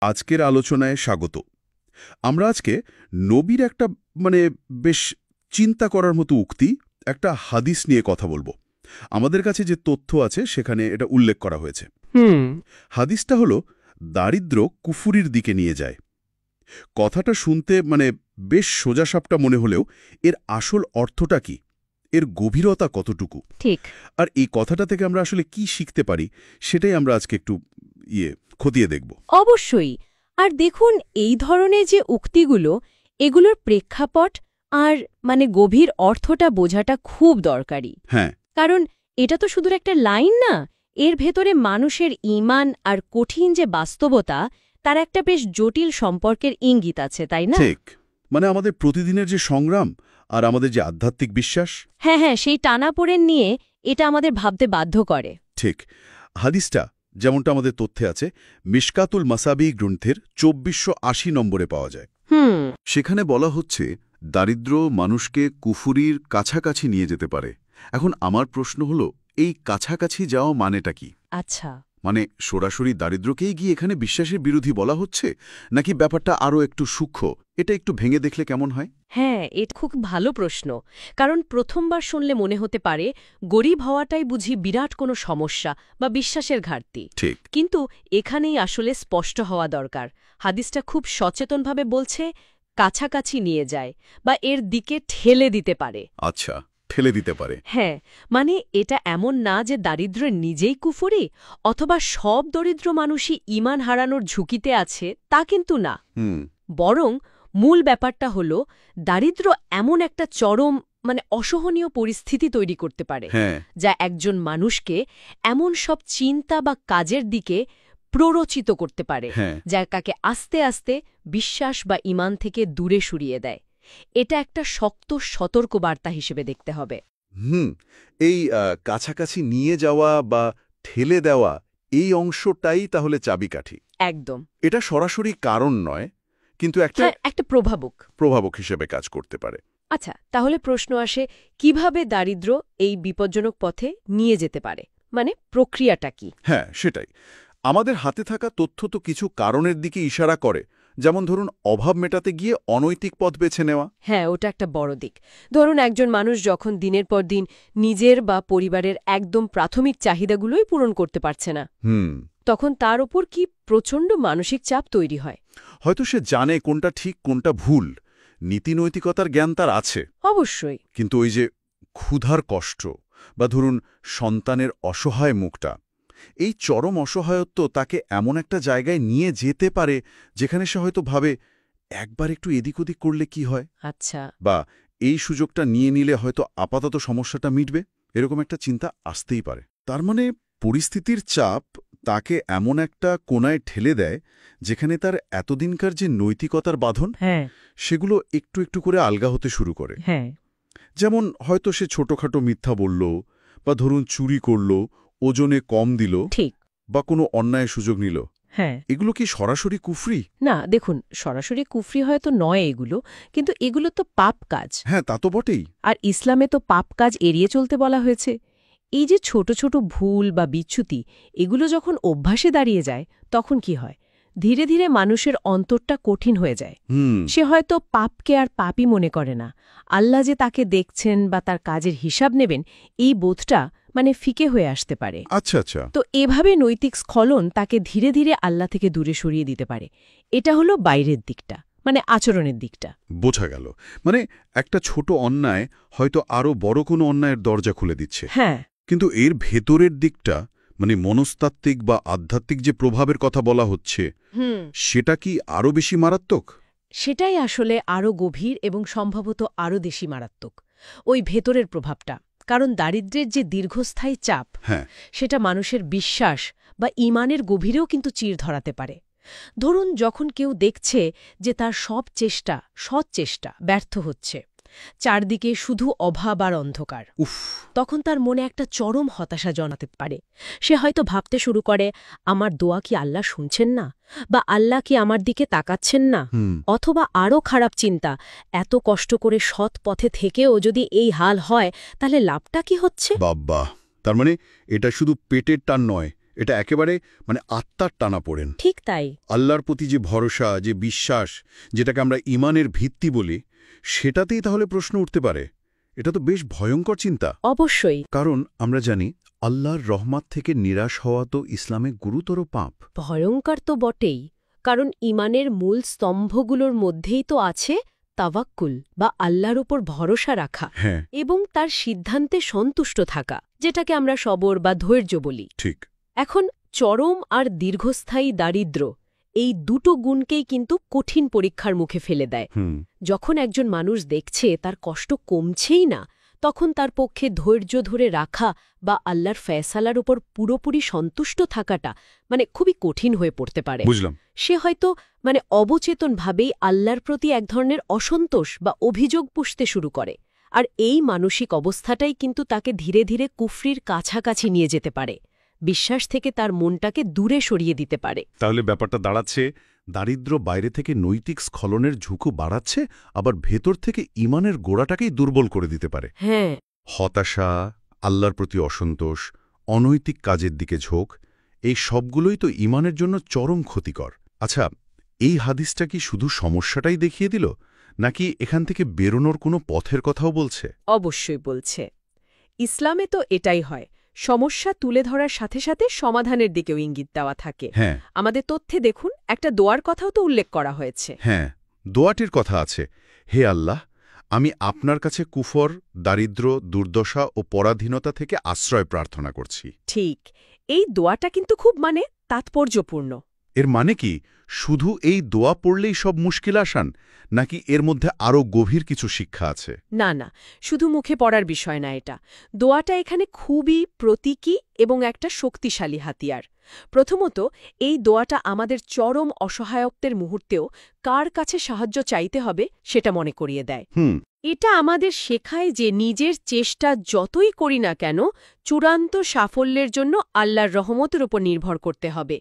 আজকের আলোচনায় স্বাগত। আমরা আজকে নবীর একটা বেশ চিন্তা করার মতো উক্তি, একটা হাদিস নিয়ে কথা বলবো। আমাদের কাছে যে তথ্য আছে সেখানে এটা উল্লেখ করা হয়েছে। হাদিসটা হলো দারিদ্র্য কুফুরির দিকে নিয়ে যায়। কথাটা শুনতে বেশ সোজাসাপটা মনে হলেও এর আসল অর্থটা কি, এর গভীরতা কতটুকু, ঠিক। আর এই কথাটা থেকে আমরা আসলে কি শিখতে পারি সেটাই আমরা আজকে একটু খতিয়ে দেখব। অবশ্যই। আর দেখুন, এই ধরনের যে উক্তিগুলো, এগুলোর প্রেক্ষাপট আর গভীর অর্থটা বোঝাটা খুব দরকারি। হ্যাঁ, কারণ এটা তো শুধু একটা লাইন না, এর ভেতরে মানুষের ঈমান আর কঠিন যে বাস্তবতা, তার একটা বেশ জটিল সম্পর্কের ইঙ্গিত আছে, তাই না? ঠিক। আমাদের প্রতিদিনের যে সংগ্রাম আর আমাদের যে আধ্যাত্মিক বিশ্বাস। হ্যাঁ, সেই টানাপোড়েন নিয়ে এটা আমাদের ভাবতে বাধ্য করে। ঠিক। হাদিসটা যেমনটা আমাদের তথ্যে আছে, মিশকাতুল মাসাবি গ্রন্থের ২৪৮০ নম্বরে পাওয়া যায়। সেখানে বলা হচ্ছে, দারিদ্র্য মানুষকে কুফুরির কাছাকাছি নিয়ে যেতে পারে। এখন আমার প্রশ্ন হলো, এই কাছাকাছি যাওয়া মানেটা কি? আচ্ছা, সরাসরি দারিদ্র্যকেই গিয়ে এখানে বিশ্বাসের বিরোধী বলা হচ্ছে, নাকি ব্যাপারটা আরও একটু সূক্ষ্ম? এটা একটু ভেঙে দেখলে কেমন হয়? হ্যাঁ, এটা খুব ভালো প্রশ্ন। কারণ প্রথমবার শুনলে মনে হতে পারে গরিব হওয়াটাই বুঝি বিরাট কোনো সমস্যা বা বিশ্বাসের ঘাটতি। ঠিক। কিন্তু এখানেই আসলে স্পষ্ট হওয়া দরকার। হাদিসটা খুব সচেতনভাবে বলছে কাছাকাছি নিয়ে যায় বা এর দিকে ঠেলে দিতে পারে। আচ্ছা, ঠেলে দিতে পারে। হ্যাঁ, এটা এমন না যে দারিদ্র্য নিজেই কুফরি অথবা সব দরিদ্র মানুষই ঈমান হারানোর ঝুঁকিতে আছে, তা কিন্তু না। বরং মূল ব্যাপারটা হল, দারিদ্র্য এমন একটা চরম অসহনীয় পরিস্থিতি তৈরি করতে পারে, যা একজন মানুষকে এমন সব চিন্তা বা কাজের দিকে প্ররোচিত করতে পারে, যা কাকে আস্তে আস্তে বিশ্বাস বা ঈমান থেকে দূরে সরিয়ে দেয়। এটা একটা শক্ত সতর্কবার্তা হিসেবে দেখতে হবে। এই কাছাকাছি নিয়ে যাওয়া বা ঠেলে দেওয়া, এই অংশটাই তাহলে চাবিকাঠি। একদম। এটা সরাসরি কারণ নয়, কিন্তু একটা প্রভাবক হিসেবে কাজ করতে পারে। আচ্ছা, তাহলে প্রশ্ন আসে, কিভাবে দারিদ্র্য এই বিপজ্জনক পথে নিয়ে যেতে পারে? প্রক্রিয়াটা কি? হ্যাঁ, সেটাই। আমাদের হাতে থাকা তথ্য তো কিছু কারণের দিকে ইশারা করে। যেমন ধরুন, অভাব মেটাতে গিয়ে অনৈতিক পথ বেছে নেওয়া। হ্যাঁ, ওটা একটা বড় দিক। ধরুন, একজন মানুষ যখন দিনের পর দিন নিজের বা পরিবারের একদম প্রাথমিক চাহিদাগুলোই পূরণ করতে পারছে না, তখন তার ওপর কি প্রচণ্ড মানসিক চাপ তৈরি হয়। হয়তো সে জানে কোনটা ঠিক কোনটা ভুল, নীতিনৈতিকতার জ্ঞান তার আছে অবশ্যই, কিন্তু ওই যে ক্ষুধার কষ্ট বা ধরুন সন্তানের অসহায় মুখটা, এই চরম অসহায়ত্ব তাকে এমন একটা জায়গায় নিয়ে যেতে পারে যেখানে সে হয়তো ভাবে, একবার একটু এদিক ওদিক করলে কি হয়, আচ্ছা, বা এই সুযোগটা নিয়ে নিলে হয়তো আপাতত সমস্যাটা মিটবে, এরকম একটা চিন্তা আসতেই পারে। তার পরিস্থিতির চাপ তাকে এমন একটা কোণায় ঠেলে দেয় যেখানে তার এতদিনকার যে নৈতিকতার বাঁধন, সেগুলো একটু একটু করে আলগা হতে শুরু করে। যেমন হয়তো সে ছোটখাটো মিথ্যা বলল, বা ধরুন চুরি করল, ওজনে কম দিল, ঠিক, বা কোনো অন্যায় সুযোগ নিল। এগুলো কি সরাসরি কুফরি? না, দেখুন, সরাসরি কুফরি হয়তো নয় এগুলো, কিন্তু এগুলো তো পাপ কাজ। হ্যাঁ, তা তো বটেই। আর ইসলামে তো পাপ কাজ এড়িয়ে চলতে বলা হয়েছে। এই যে ছোট ছোট ভুল বা বিচ্যুতি, এগুলো যখন অভ্যাসে দাঁড়িয়ে যায়, তখন কি হয়? ধীরে ধীরে মানুষের অন্তরটা কঠিন হয়ে যায়। সে হয়তো পাপকে আর পাপই মনে করে না, আল্লাহ যে তাকে দেখছেন বা তার কাজের হিসাব নেবেন, এই বোধটা ফিকে হয়ে আসতে পারে। আচ্ছা আচ্ছা। তো এভাবে নৈতিক স্খলন তাকে ধীরে ধীরে আল্লাহ থেকে দূরে সরিয়ে দিতে পারে। এটা হলো বাইরের দিকটা, আচরণের দিকটা। বোঝা গেল। একটা ছোট অন্যায় হয়তো আরও বড় কোনো অন্যায়ের দরজা খুলে দিচ্ছে। হ্যাঁ, কিন্তু এর ভেতরের দিকটা, মনস্তাত্ত্বিক বা আধ্যাত্মিক যে প্রভাবের কথা বলা হচ্ছে, সেটা কি আরও বেশি মারাত্মক? সেটাই আসলে আরও গভীর এবং সম্ভবত আরও বেশি মারাত্মক, ওই ভেতরের প্রভাবটা। কারণ দারিদ্র্যের যে দীর্ঘস্থায়ী চাপ, সেটা মানুষের বিশ্বাস বা ঈমানের গভীরেও কিন্তু চির ধরাতে পারে। ধরুন, যখন কেউ দেখছে যে তার সৎ চেষ্টা ব্যর্থ হচ্ছে, চারদিকে শুধু অভাব আর অন্ধকার, তখন তার মনে একটা চরম হতাশা জন্মাতে পারে। সে হয়তো ভাবতে শুরু করে, আমার দোয়া কি আল্লাহ শুনছেন না, বা আল্লাহ কি আমার দিকে তাকাচ্ছেন না? অথবা আরও খারাপ চিন্তা, এত কষ্ট করে সৎ পথে থেকেও যদি এই হাল হয়, তাহলে লাভটা কি হচ্ছে? বাবা, তার এটা শুধু পেটের টান নয়, এটা একেবারে আত্মার টানাপোড়েন। ঠিক তাই। আল্লাহর প্রতি যে ভরসা, যে বিশ্বাস, যেটাকে আমরা ঈমানের ভিত্তি বলি, সেটাতেই তাহলে প্রশ্ন উঠতে পারে। এটা তো বেশ ভয়ঙ্কর চিন্তা। অবশ্যই। কারণ আমরা জানি আল্লাহর রহমত থেকে নিরাশ হওয়া তো ইসলামে গুরুতর পাপ। ভয়ঙ্কর তো বটেই, কারণ ঈমানের মূল স্তম্ভগুলোর মধ্যেই তো আছে তাওয়াক্কুল বা আল্লাহর উপর ভরসা রাখা, হ্যাঁ, এবং তার সিদ্ধান্তে সন্তুষ্ট থাকা, যেটাকে আমরা সবর বা ধৈর্য বলি। ঠিক। এখন চরম আর দীর্ঘস্থায়ী দারিদ্র্য, এই দুটো গুণকেই কিন্তু কঠিন পরীক্ষার মুখে ফেলে দেয়। যখন একজন মানুষ দেখছে তার কষ্ট কমছেই না, তখন তার পক্ষে ধৈর্য ধরে রাখা বা আল্লাহর ফয়সালার উপর পুরোপুরি সন্তুষ্ট থাকাটা খুবই কঠিন হয়ে পড়তে পারে। বুঝলাম। সে হয়তো অবচেতনভাবেই আল্লাহর প্রতি এক ধরনের অসন্তোষ বা অভিযোগ পুষতে শুরু করে, আর এই মানসিক অবস্থাটাই কিন্তু তাকে ধীরে ধীরে কুফরির কাছাকাছি নিয়ে যেতে পারে, বিশ্বাস থেকে তার মনটাকে দূরে সরিয়ে দিতে পারে। তাহলে ব্যাপারটা দাঁড়াচ্ছে, দারিদ্র্য বাইরে থেকে নৈতিক স্খলনের ঝুঁকু বাড়াচ্ছে, আবার ভেতর থেকে ঈমানের গোড়াটাকেই দুর্বল করে দিতে পারে। হ্যাঁ। হতাশা, আল্লাহর প্রতি অসন্তোষ, অনৈতিক কাজের দিকে ঝোঁক, এই সবগুলোই তো ঈমানের জন্য চরম ক্ষতিকর। আচ্ছা, এই হাদিসটা কি শুধু সমস্যাটাই দেখিয়ে দিল, নাকি এখান থেকে বেরোনোর কোনো পথের কথাও বলছে? অবশ্যই বলছে। ইসলামে তো এটাই হয়, সমস্যা তুলে ধরার সাথে সাথে সমাধানের দিকেও ইঙ্গিত দেওয়া থাকে। হ্যাঁ। আমাদের তথ্যে দেখুন, একটা দোয়ার কথাও তো উল্লেখ করা হয়েছে। হ্যাঁ, দোয়াটির কথা আছে, হে আল্লাহ, আমি আপনার কাছে কুফর, দারিদ্র্য, দুর্দশা ও পরাধীনতা থেকে আশ্রয় প্রার্থনা করছি। ঠিক, এই দোয়াটা কিন্তু খুব তাৎপর্যপূর্ণ। এর মানে কি শুধু এই দোয়া পড়লেই সব মুশকিল আসান, নাকি এর মধ্যে আরও গভীর কিছু শিক্ষা আছে? না না, শুধু মুখে পড়ার বিষয় না এটা। দোয়াটা এখানে খুবই প্রতীকী এবং একটা শক্তিশালী হাতিয়ার। প্রথমত, এই দোয়াটা আমাদের চরম অসহায়ত্বের মুহূর্তেও কার কাছে সাহায্য চাইতে হবে সেটা মনে করিয়ে দেয়। এটা আমাদের শেখায় যে নিজের চেষ্টা যতই করি না কেন, চূড়ান্ত সাফল্যের জন্য আল্লাহর রহমতের উপর নির্ভর করতে হবে।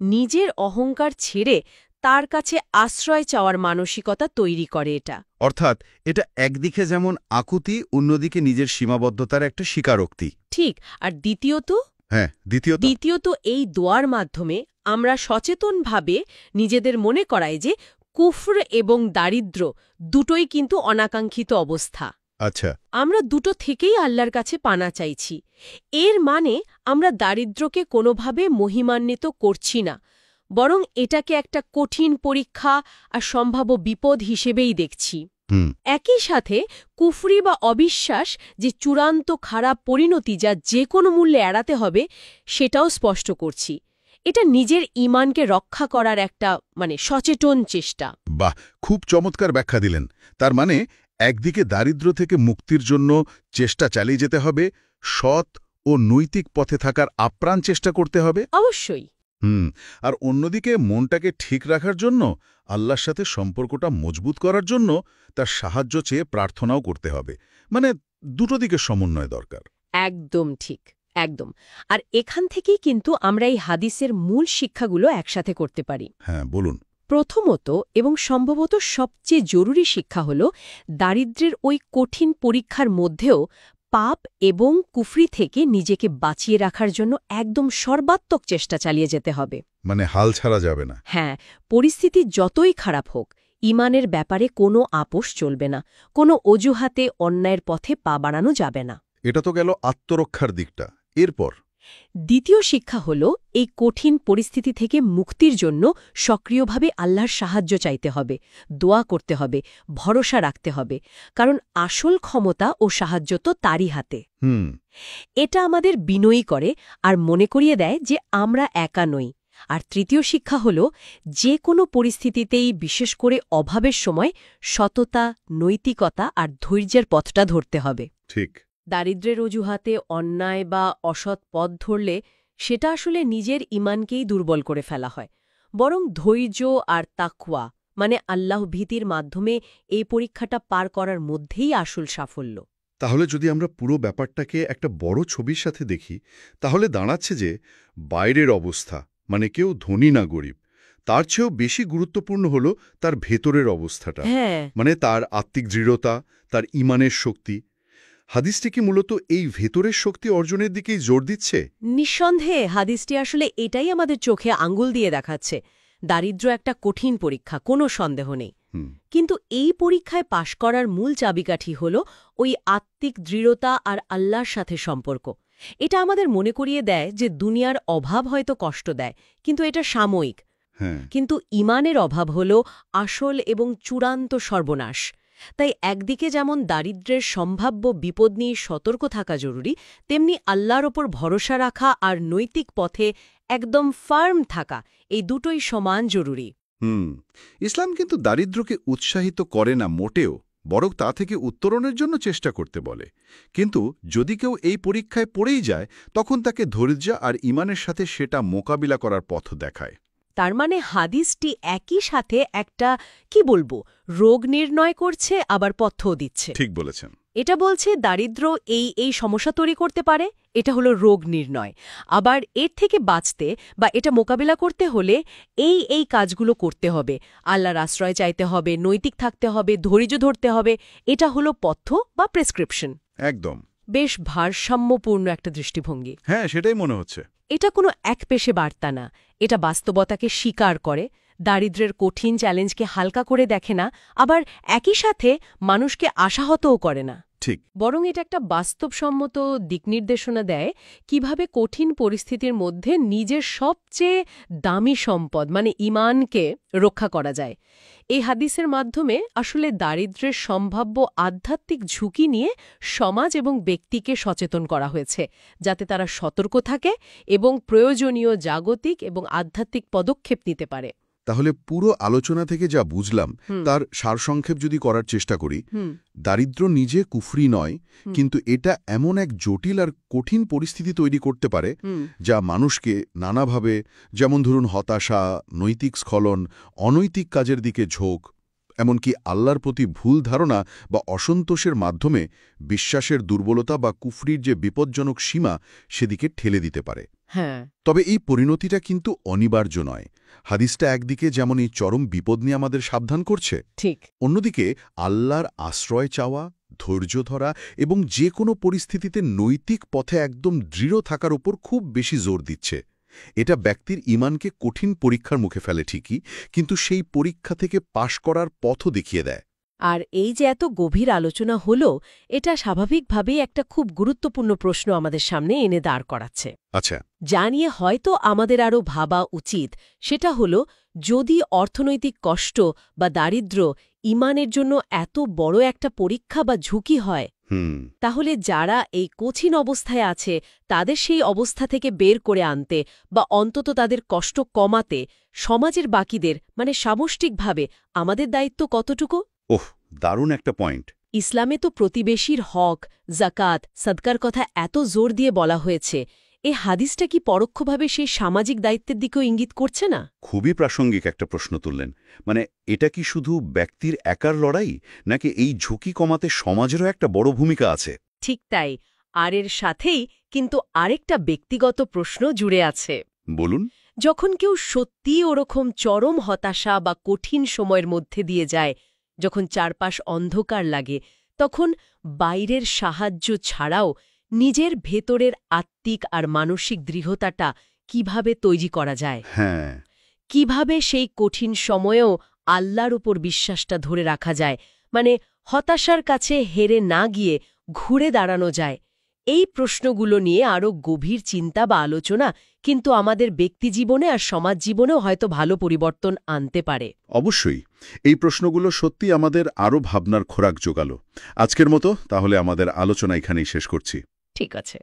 নিজের অহংকার ছেড়ে তার কাছে আশ্রয় চাওয়ার মানসিকতা তৈরি করে এটা। অর্থাৎ এটা একদিকে যেমন আকুতি, অন্যদিকে নিজের সীমাবদ্ধতার একটা স্বীকারোক্তি। ঠিক। আর দ্বিতীয়ত এই দোয়ার মাধ্যমে আমরা সচেতনভাবে নিজেদের মনে করাই যে কুফর এবং দারিদ্র্য দুটোই কিন্তু অনাকাঙ্ক্ষিত অবস্থা। আচ্ছা। আমরা দুটো থেকেই আল্লাহর কাছে পানা চাইছি। এর মানে আমরা দারিদ্র্যকে কোনোভাবে মহিমান্বিত করছি না, বরং এটাকে একটা কঠিন পরীক্ষা আর সম্ভাব্য বিপদ হিসেবেই দেখছি। একই সাথে কুফরি বা অবিশ্বাস যে চূড়ান্ত খারাপ পরিণতি যা যে কোনো মূল্যে এড়াতে হবে, সেটাও স্পষ্ট করছি। এটা নিজের ঈমানকে রক্ষা করার একটা সচেতন চেষ্টা। বাহ, খুব চমৎকার ব্যাখ্যা দিলেন। তার মানে একদিকে দারিদ্র্য থেকে মুক্তির জন্য চেষ্টা চালিয়ে যেতে হবে, সৎ ও নৈতিক পথে থাকার আপ্রাণ চেষ্টা করতে হবে। অবশ্যই। আর অন্যদিকে মনটাকে ঠিক রাখার জন্য, আল্লাহর সাথে সম্পর্কটা মজবুত করার জন্য তার সাহায্য চেয়ে প্রার্থনাও করতে হবে। দুটো দিকে সমন্বয় দরকার। একদম ঠিক, একদম। আর এখান থেকেই কিন্তু আমরা এই হাদিসের মূল শিক্ষাগুলো একসাথে করতে পারি। হ্যাঁ, বলুন। প্রথমত এবং সম্ভবত সবচেয়ে জরুরি শিক্ষা হল, দারিদ্র্যের ওই কঠিন পরীক্ষার মধ্যেও পাপ এবং কুফরি থেকে নিজেকে বাঁচিয়ে রাখার জন্য একদম সর্বাত্মক চেষ্টা চালিয়ে যেতে হবে। হাল ছাড়া যাবে না। হ্যাঁ, পরিস্থিতি যতই খারাপ হোক, ঈমানের ব্যাপারে কোনো আপোষ চলবে না, কোনো অজুহাতে অন্যায়ের পথে পা বাড়ানো যাবে না। এটা তো গেল আত্মরক্ষার দিকটা। এরপর দ্বিতীয় শিক্ষা হল, এই কঠিন পরিস্থিতি থেকে মুক্তির জন্য সক্রিয়ভাবে আল্লাহর সাহায্য চাইতে হবে, দোয়া করতে হবে, ভরসা রাখতে হবে, কারণ আসল ক্ষমতা ও সাহায্য তো তারই হাতে। এটা আমাদের বিনয়ী করে আর মনে করিয়ে দেয় যে আমরা একা নই। আর তৃতীয় শিক্ষা হল, যে কোনো পরিস্থিতিতেই, বিশেষ করে অভাবের সময়, সততা, নৈতিকতা আর ধৈর্যের পথটা ধরতে হবে। ঠিক। দারিদ্র্যের অজুহাতে অন্যায় বা অসৎ পথ ধরলে সেটা আসলে নিজের ঈমানকেই দুর্বল করে ফেলা হয়, বরং ধৈর্য আর তাকওয়া আল্লাহ ভীতির মাধ্যমে এই পরীক্ষাটা পার করার মধ্যেই আসল সাফল্য। তাহলে যদি আমরা পুরো ব্যাপারটাকে একটা বড় ছবির সাথে দেখি, তাহলে দাঁড়াচ্ছে যে বাইরের অবস্থা, কেউ ধনী না গরিব, তার চেয়েও বেশি গুরুত্বপূর্ণ হল তার ভেতরের অবস্থাটা। হ্যাঁ। তার আত্মিক দৃঢ়তা, তার ঈমানের শক্তি। হাদিসটি কি মূলত এই ভেতরের শক্তি অর্জনের দিকেই জোর দিচ্ছে? নিঃসন্দেহে হাদিসটি আসলে এটাই আমাদের চোখে আঙ্গুল দিয়ে দেখাচ্ছে। দারিদ্র্য একটা কঠিন পরীক্ষা, কোনো সন্দেহ নেই। কিন্তু এই পরীক্ষায় পাশ করার মূল চাবিকাঠি হল ওই আত্মিক দৃঢ়তা আর আল্লাহর সাথে সম্পর্ক। এটা আমাদের মনে করিয়ে দেয় যে দুনিয়ার অভাব হয়তো কষ্ট দেয়, কিন্তু এটা সাময়িক। কিন্তু ঈমানের অভাব হল আসল এবং চূড়ান্ত সর্বনাশ। তাই একদিকে যেমন দারিদ্র্যের সম্ভাব্য বিপদ নিয়ে সতর্ক থাকা জরুরি, তেমনি আল্লাহর ওপর ভরসা রাখা আর নৈতিক পথে একদম ফার্ম থাকা, এই দুটোই সমান জরুরি। ইসলাম কিন্তু দারিদ্র্যকে উৎসাহিত করে না মোটেও, বরং তা থেকে উত্তরণের জন্য চেষ্টা করতে বলে। কিন্তু যদি কেউ এই পরীক্ষায় পড়েই যায়, তখন তাকে ধৈর্য আর ঈমানের সাথে সেটা মোকাবিলা করার পথ দেখায়। তার মানে হাদিসটি একই সাথে একটা রোগ নির্ণয় করছে, আবার পথ্যও দিচ্ছে। ঠিক বলেছেন। এটা বলছে দারিদ্র্য এই সমস্যা তৈরি করতে পারে, এটা হলো রোগ নির্ণয়। আবার এর থেকে বাঁচতে বা এটা মোকাবিলা করতে হলে এই কাজগুলো করতে হবে। আল্লাহর আশ্রয় চাইতে হবে, নৈতিক থাকতে হবে, ধৈর্য ধরতে হবে। এটা হলো পথ্য বা প্রেসক্রিপশন। একদম। বেশ ভারসাম্যপূর্ণ একটা দৃষ্টিভঙ্গি। হ্যাঁ, সেটাই মনে হচ্ছে। এটা কোনো একপেশে বার্তা না, এটা বাস্তবতাকে স্বীকার করে, দারিদ্র্যের কঠিন চ্যালেঞ্জকে হালকা করে দেখে না, আবার একই সাথে মানুষকে আশাহতও করে না। ঠিক। বরং এটা একটা বাস্তবসম্মত দিকনির্দেশনা দেয় কিভাবে কঠিন পরিস্থিতির মধ্যে নিজের সবচেয়ে দামি সম্পদ মানে ঈমানকে রক্ষা করা যায়। এই হাদিসের মাধ্যমে আসলে দারিদ্র্যের সম্ভাব্য আধ্যাত্মিক ঝুঁকি নিয়ে সমাজ এবং ব্যক্তিকে সচেতন করা হয়েছে, যাতে তারা সতর্ক থাকে এবং প্রয়োজনীয় জাগতিক এবং আধ্যাত্মিক পদক্ষেপ নিতে পারে। তাহলে পুরো আলোচনা থেকে যা বুঝলাম তার সারসংক্ষেপ যদি করার চেষ্টা করি, দারিদ্র্য নিজে কুফরি নয়, কিন্তু এটা এমন এক জটিল আর কঠিন পরিস্থিতি তৈরি করতে পারে যা মানুষকে নানাভাবে, যেমন ধরুন হতাশা, নৈতিক স্খলন, অনৈতিক কাজের দিকে ঝোঁক, এমনকি আল্লাহর প্রতি ভুল ধারণা বা অসন্তোষের মাধ্যমে বিশ্বাসের দুর্বলতা বা কুফরির যে বিপজ্জনক সীমা সেদিকে ঠেলে দিতে পারে। হ্যাঁ, তবে এই পরিণতিটা কিন্তু অনিবার্য নয়। হাদিসটা একদিকে যেমন এই চরম বিপদ নিয়ে আমাদের সাবধান করছে, ঠিক অন্যদিকে আল্লাহর আশ্রয় চাওয়া, ধৈর্য ধরা এবং যে কোনো পরিস্থিতিতে নৈতিক পথে একদম দৃঢ় থাকার উপর খুব বেশি জোর দিচ্ছে। এটা ব্যক্তির ঈমানকে কঠিন পরীক্ষার মুখে ফেলে ঠিকই, কিন্তু সেই পরীক্ষা থেকে পাশ করার পথও দেখিয়ে দেয়। আর এই যে এত গভীর আলোচনা হলো, এটা স্বাভাবিকভাবেই একটা খুব গুরুত্বপূর্ণ প্রশ্ন আমাদের সামনে এনে দাঁড় করাচ্ছে। আচ্ছা, যা নিয়ে হয়তো আমাদের আরও ভাবা উচিত, সেটা হলো যদি অর্থনৈতিক কষ্ট বা দারিদ্র্য ঈমানের জন্য এত বড় একটা পরীক্ষা বা ঝুঁকি হয়, তাহলে যারা এই কঠিন অবস্থায় আছে তাদের সেই অবস্থা থেকে বের করে আনতে বা অন্তত তাদের কষ্ট কমাতে সমাজের বাকিদের মানে সামষ্টিকভাবে আমাদের দায়িত্ব কতটুকু? দারুণ একটা পয়েন্ট। ইসলামে তো প্রতিবেশীর হক, জাকাত, সদকার কথা এত জোর দিয়ে বলা হয়েছে। এই হাদিসটা কি পরোক্ষভাবে সেই সামাজিক দায়িত্বের দিকেও ইঙ্গিত করছে না? খুবই প্রাসঙ্গিক একটা প্রশ্ন তুললেন। মানে এটা কি শুধু ব্যক্তির একার লড়াই, নাকি এই ঝুঁকি কমাতে সমাজেরও একটা বড় ভূমিকা আছে? ঠিক তাই। আর এর সাথেই কিন্তু আরেকটা ব্যক্তিগত প্রশ্ন জুড়ে আছে। বলুন। যখন কেউ সত্যি ওরকম চরম হতাশা বা কঠিন সময়ের মধ্যে দিয়ে যায়, যখন চারপাশ অন্ধকার লাগে, তখন বাইরের সাহায্য ছাড়াও নিজের ভেতরের আত্মিক আর মানসিক দৃঢ়তাটা কিভাবে তৈরি করা যায়? হ্যাঁ, কিভাবে সেই কঠিন সময়েও আল্লাহর উপর বিশ্বাসটা ধরে রাখা যায়, মানে হতাশার কাছে হেরে না গিয়ে ঘুরে দাঁড়ানো যায়? এই প্রশ্নগুলো নিয়ে আরও গভীর চিন্তা বা আলোচনা কিন্তু আমাদের ব্যক্তিজীবনে আর সমাজ জীবনেও হয়তো ভালো পরিবর্তন আনতে পারে। অবশ্যই। এই প্রশ্নগুলো সত্যি আমাদের আরও ভাবনার খোরাক জোগালো। আজকের মতো তাহলে আমাদের আলোচনা এখানেই শেষ করছি। ঠিক আছে।